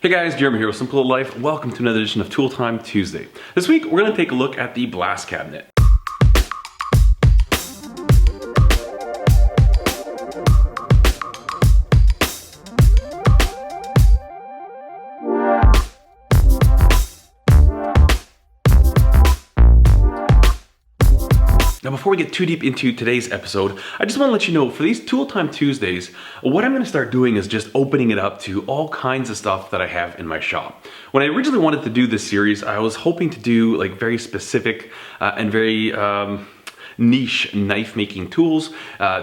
Hey guys, Jeremy here with Simple Little Life. Welcome to another edition of Tool Time Tuesday. This week we're going to take a look at the blast cabinet. Now before we get too deep into today's episode, I just want to let you know for these Tool Time Tuesdays, what I'm going to start doing is just opening it up to all kinds of stuff that I have in my shop. When I originally wanted to do this series, I was hoping to do like very specific and very niche knife making tools,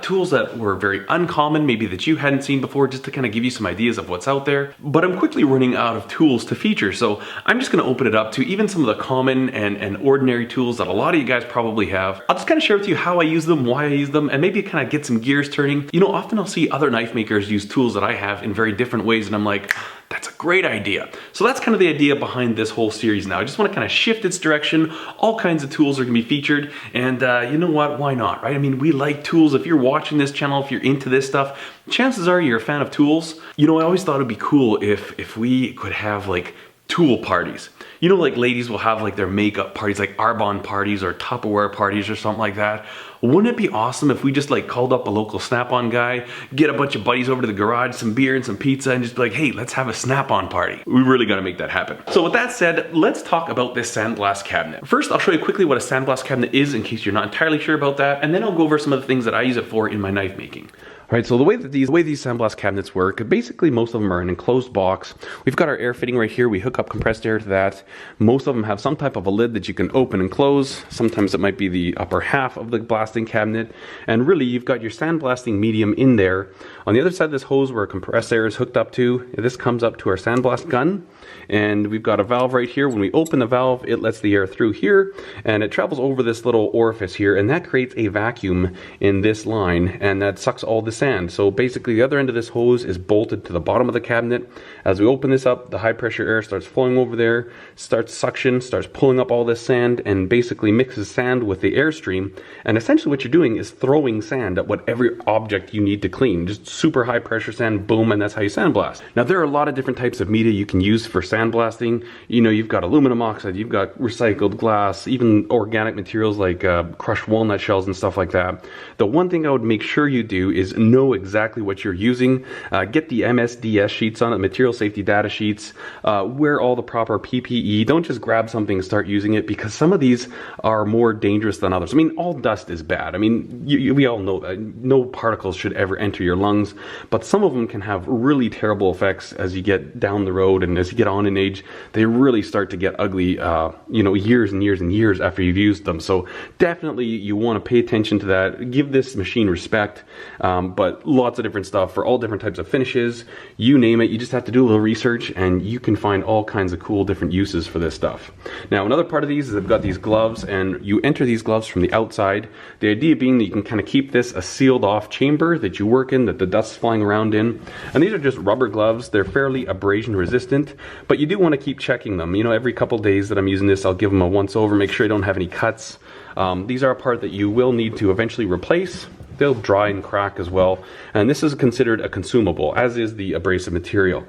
tools that were very uncommon, maybe that you hadn't seen before, just to kind of give you some ideas of what's out there. But I'm quickly running out of tools to feature, so I'm just going to open it up to even some of the common and ordinary tools that a lot of you guys probably have. I'll just kind of share with you how I use them, why I use them, and maybe kind of get some gears turning. You know, often I'll see other knife makers use tools that I have in very different ways, and I'm like, that's a great idea. So that's kind of the idea behind this whole series now. I just want to kind of shift its direction. All kinds of tools are going to be featured, and you know what, why not, right? I mean, we like tools. If you're watching this channel, if you're into this stuff, chances are you're a fan of tools. You know, I always thought it'd be cool if we could have like tool parties. You know, like ladies will have like their makeup parties, like Arbonne parties or Tupperware parties or something like that. Wouldn't it be awesome if we just like called up a local Snap-on guy, get a bunch of buddies over to the garage, some beer and some pizza, and just be like, hey, let's have a Snap-on party. We really gotta make that happen. So with that said, let's talk about this sandblast cabinet. First, I'll show you quickly what a sandblast cabinet is in case you're not entirely sure about that, and then I'll go over some of the things that I use it for in my knife making. All right, so the way these sandblast cabinets work, basically most of them are an enclosed box. We've got our air fitting right here. We hook up compressed air to that. Most of them have some type of a lid that you can open and close. Sometimes it might be the upper half of the blasting cabinet. And really, you've got your sandblasting medium in there. On the other side of this hose where compressed air is hooked up to, this comes up to our sandblast gun. And we've got a valve right here. When we open the valve, it lets the air through here, and it travels over this little orifice here, and that creates a vacuum in this line, and that sucks all the sand. So basically the other end of this hose is bolted to the bottom of the cabinet. As we open this up, the high pressure air starts flowing over there, starts suction, starts pulling up all this sand, and basically mixes sand with the airstream. And essentially what you're doing is throwing sand at whatever object you need to clean. Just super high pressure sand, boom, and that's how you sandblast. Now there are a lot of different types of media you can use for sandblasting. You know, you've got aluminum oxide, you've got recycled glass, even organic materials like crushed walnut shells and stuff like that. The one thing I would make sure you do is know exactly what you're using. Get the MSDS sheets on it, material safety data sheets. Wear all the proper PPE. Don't just grab something and start using it, because some of these are more dangerous than others. I mean, all dust is bad. I mean, we all know that. No particles should ever enter your lungs, but some of them can have really terrible effects as you get down the road and as you get on in age. They really start to get ugly, you know, years and years and years after you've used them. So definitely you want to pay attention to that. Give this machine respect, but lots of different stuff for all different types of finishes. You name it, you just have to do a little research and you can find all kinds of cool different uses for this stuff. Now another part of these is I've got these gloves, and you enter these gloves from the outside. The idea being that you can kind of keep this a sealed off chamber that you work in, that the dust's flying around in. And these are just rubber gloves. They're fairly abrasion resistant, but you do want to keep checking them. You know, every couple days that I'm using this, I'll give them a once over, make sure I don't have any cuts. These are a part that you will need to eventually replace. They'll dry and crack as well, and this is considered a consumable, as is the abrasive material.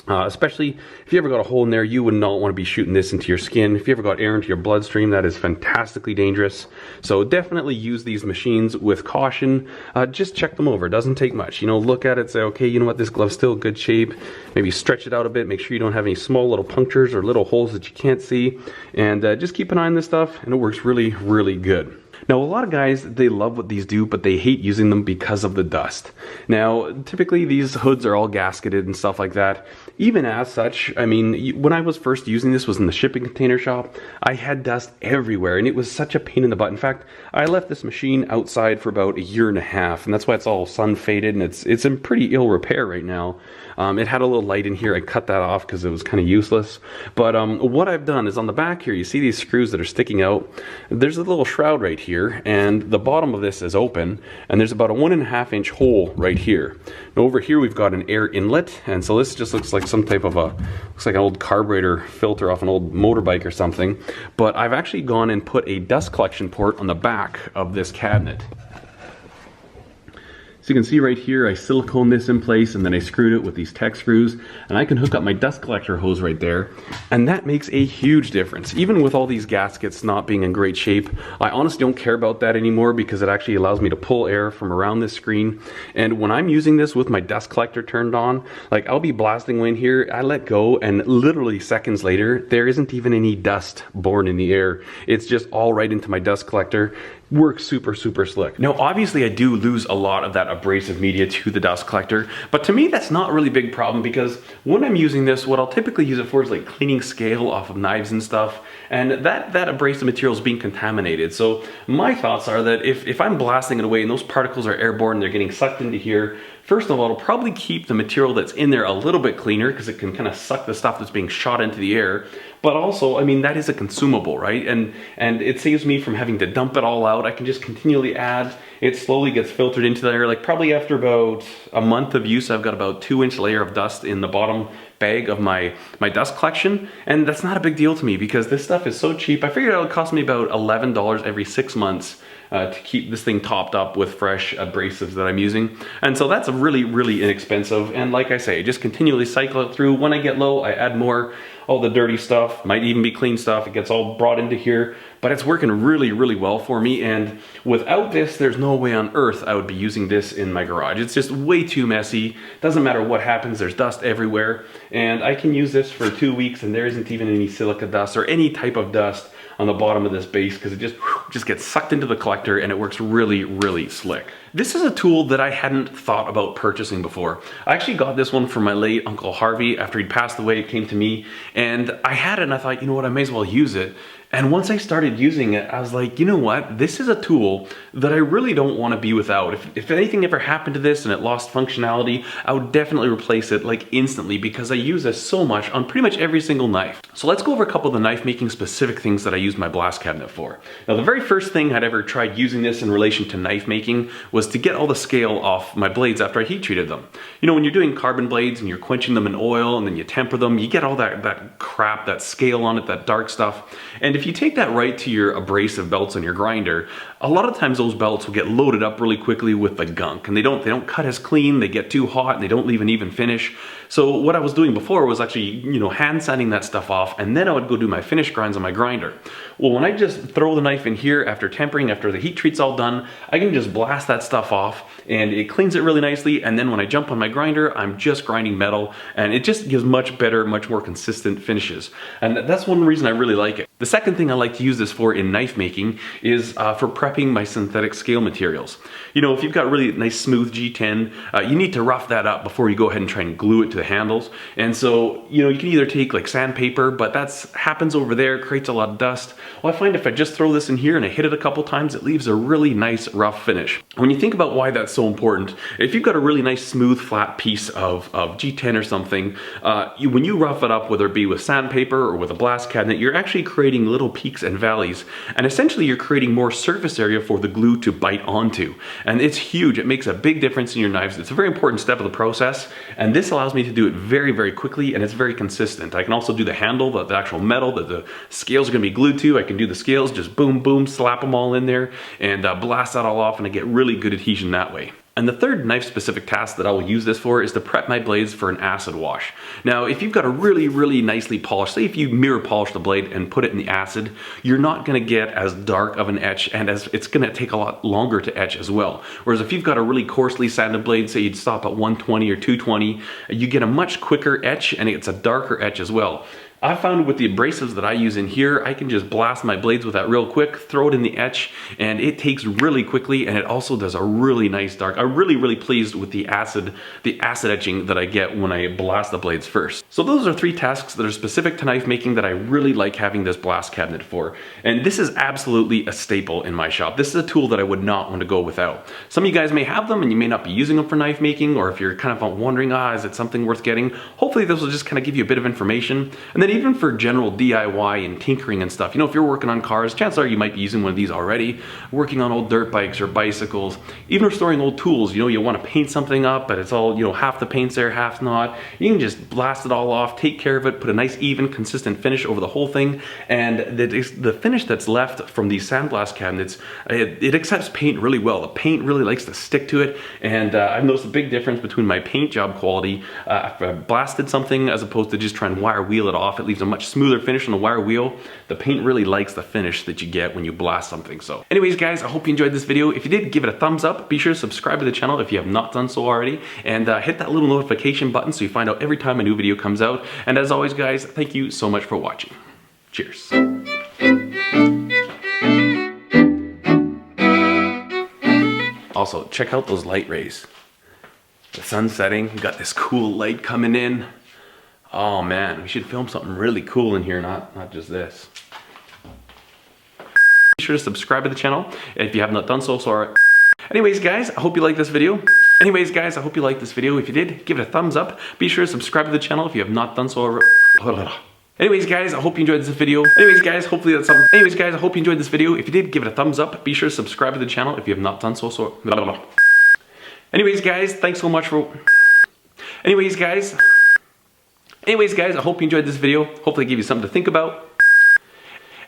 Especially if you ever got a hole in there, you would not want to be shooting this into your skin. If you ever got air into your bloodstream, that is fantastically dangerous. So definitely use these machines with caution. Just check them over. It doesn't take much. You know, look at it, say, okay, you know what, this glove's still good shape. Maybe stretch it out a bit. Make sure you don't have any small little punctures or little holes that you can't see. And just keep an eye on this stuff, and it works really, really good. Now, a lot of guys, they love what these do, but they hate using them because of the dust. Now, typically these hoods are all gasketed and stuff like that. Even as such, I mean, when I was first using this, was in the shipping container shop, I had dust everywhere, and it was such a pain in the butt. In fact, I left this machine outside for about 1.5 years, and that's why it's all sun faded, and it's in pretty ill repair right now. It had a little light in here. I cut that off because it was kind of useless. But what I've done is on the back here, you see these screws that are sticking out. There's a little shroud right here, and the bottom of this is open, and there's about a 1.5 inch hole right here. And over here we've got an air inlet, and so this just looks like some type of looks like an old carburetor filter off an old motorbike or something. But I've actually gone and put a dust collection port on the back of this cabinet. So you can see right here, I silicone this in place and then I screwed it with these tech screws, and I can hook up my dust collector hose right there. And that makes a huge difference. Even with all these gaskets not being in great shape, I honestly don't care about that anymore because it actually allows me to pull air from around this screen. And when I'm using this with my dust collector turned on, like I'll be blasting away in here, I let go, and literally seconds later, there isn't even any dust borne in the air. It's just all right into my dust collector. Works super slick. Now obviously I do lose a lot of that abrasive media to the dust collector, but to me that's not a really big problem because when I'm using this, what I'll typically use it for is like cleaning scale off of knives and stuff, and that abrasive material is being contaminated. So my thoughts are that if I'm blasting it away and those particles are airborne, they're getting sucked into here, first of all, it'll probably keep the material that's in there a little bit cleaner because it can kind of suck the stuff that's being shot into the air. But also, I mean, that is a consumable, right? And it saves me from having to dump it all out. I can just continually add. It slowly gets filtered into the air. Like probably after about a month of use, I've got about 2-inch layer of dust in the bottom bag of my dust collection. And that's not a big deal to me because this stuff is so cheap. I figured it would cost me about $11 every 6 months to keep this thing topped up with fresh abrasives that I'm using. And so that's a really inexpensive. And like I say, just continually cycle it through. When I get low, I add more. All the dirty stuff, might even be clean stuff, it gets all brought into here, but it's working really well for me. And without this, there's no way on earth I would be using this in my garage. It's just way too messy. Doesn't matter what happens, there's dust everywhere. And I can use this for 2 weeks and there isn't even any silica dust or any type of dust on the bottom of this base because it just gets sucked into the collector, and it works really slick. This is a tool that I hadn't thought about purchasing before. I actually got this one from my late Uncle Harvey. After he'd passed away, it came to me, and I had it and I thought, you know what, I may as well use it. And once I started using it, I was like, you know what? This is a tool that I really don't want to be without. If anything ever happened to this and it lost functionality, I would definitely replace it like instantly because I use this so much on pretty much every single knife. So let's go over a couple of the knife making specific things that I use my blast cabinet for. Now, the very first thing I'd ever tried using this in relation to knife making was to get all the scale off my blades after I heat treated them. You know, when you're doing carbon blades and you're quenching them in oil and then you temper them, you get all that crap, that scale on it, that dark stuff. And if you take that right to your abrasive belts on your grinder, a lot of times those belts will get loaded up really quickly with the gunk, and they don't cut as clean, they get too hot, and they don't leave an even finish. So what I was doing before was actually, you know, hand sanding that stuff off, and then I would go do my finish grinds on my grinder. Well, when I just throw the knife in here after tempering, after the heat treat's all done, I can just blast that stuff off, and it cleans it really nicely, and then when I jump on my grinder, I'm just grinding metal, and it just gives much better, much more consistent finishes. And that's one reason I really like it. The second thing I like to use this for in knife making is for prepping my synthetic scale materials. You know, if you've got really nice smooth G10, you need to rough that up before you go ahead and try and glue it to the handles. And so, you know, you can either take like sandpaper, but that happens over there, creates a lot of dust. Well, I find if I just throw this in here and I hit it a couple times, it leaves a really nice rough finish. When you think about why that's so important, if you've got a really nice smooth flat piece of G10 or something, when you rough it up, whether it be with sandpaper or with a blast cabinet, you're actually creating little peaks and valleys, and essentially you're creating more surface area for the glue to bite onto. And it's huge. It makes a big difference in your knives. It's a very important step of the process, and this allows me to do it very quickly, and it's very consistent. I can also do the handle, the actual metal that the scales are going to be glued to. I can do the scales, just boom, slap them all in there, and blast that all off, and I get really good adhesion that way. And the third knife-specific task that I will use this for is to prep my blades for an acid wash. Now, if you've got a really nicely polished, say if you mirror polish the blade and put it in the acid, you're not gonna get as dark of an etch, and it's gonna take a lot longer to etch as well. Whereas if you've got a really coarsely sanded blade, say you'd stop at 120 or 220, you get a much quicker etch, and it's a darker etch as well. I found with the abrasives that I use in here, I can just blast my blades with that real quick, throw it in the etch, and it takes really quickly, and it also does a really nice dark. I'm really pleased with the acid etching that I get when I blast the blades first. So those are 3 tasks that are specific to knife making that I really like having this blast cabinet for. And this is absolutely a staple in my shop. This is a tool that I would not want to go without. Some of you guys may have them and you may not be using them for knife making, or if you're kind of wondering, is it something worth getting? Hopefully this will just kind of give you a bit of information. And then even for general DIY and tinkering and stuff, you know, if you're working on cars, chances are you might be using one of these already, working on old dirt bikes or bicycles, even restoring old tools. You know, you want to paint something up, but it's all, you know, half the paint's there, half's not. You can just blast it all off, take care of it, put a nice, even, consistent finish over the whole thing, and the finish that's left from these sandblast cabinets, it accepts paint really well. The paint really likes to stick to it, and I've noticed a big difference between my paint job quality. If I blasted something as opposed to just trying to wire wheel it off, it leaves a much smoother finish on the wire wheel. The paint really likes the finish that you get when you blast something. So anyways guys, I hope you enjoyed this video. If you did, give it a thumbs up. Be sure to subscribe to the channel if you have not done so already, and hit that little notification button so you find out every time a new video comes out. And as always guys, thank you so much for watching. Cheers. Also, check out those light rays. The sun's setting, we got this cool light coming in. Oh man, we should film something really cool in here, not just this. Be sure to subscribe to the channel if you have not done so. Anyways guys, I hope you like this video. If you did, give it a thumbs up. Be sure to subscribe to the channel if you have not done so. Anyways guys, I hope you enjoyed this video. Anyways guys, hopefully that's something. Anyways guys, I hope you enjoyed this video. If you did, give it a thumbs up. Be sure to subscribe to the channel if you have not done so. Anyways guys, thanks so much for... Anyways guys, I hope you enjoyed this video. Hopefully it gave you something to think about.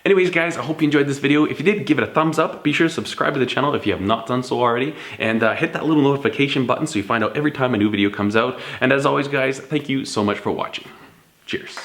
Anyways guys, I hope you enjoyed this video. If you did, give it a thumbs up. Be sure to subscribe to the channel if you have not done so already. And hit that little notification button so you find out every time a new video comes out. And as always guys, thank you so much for watching. Cheers.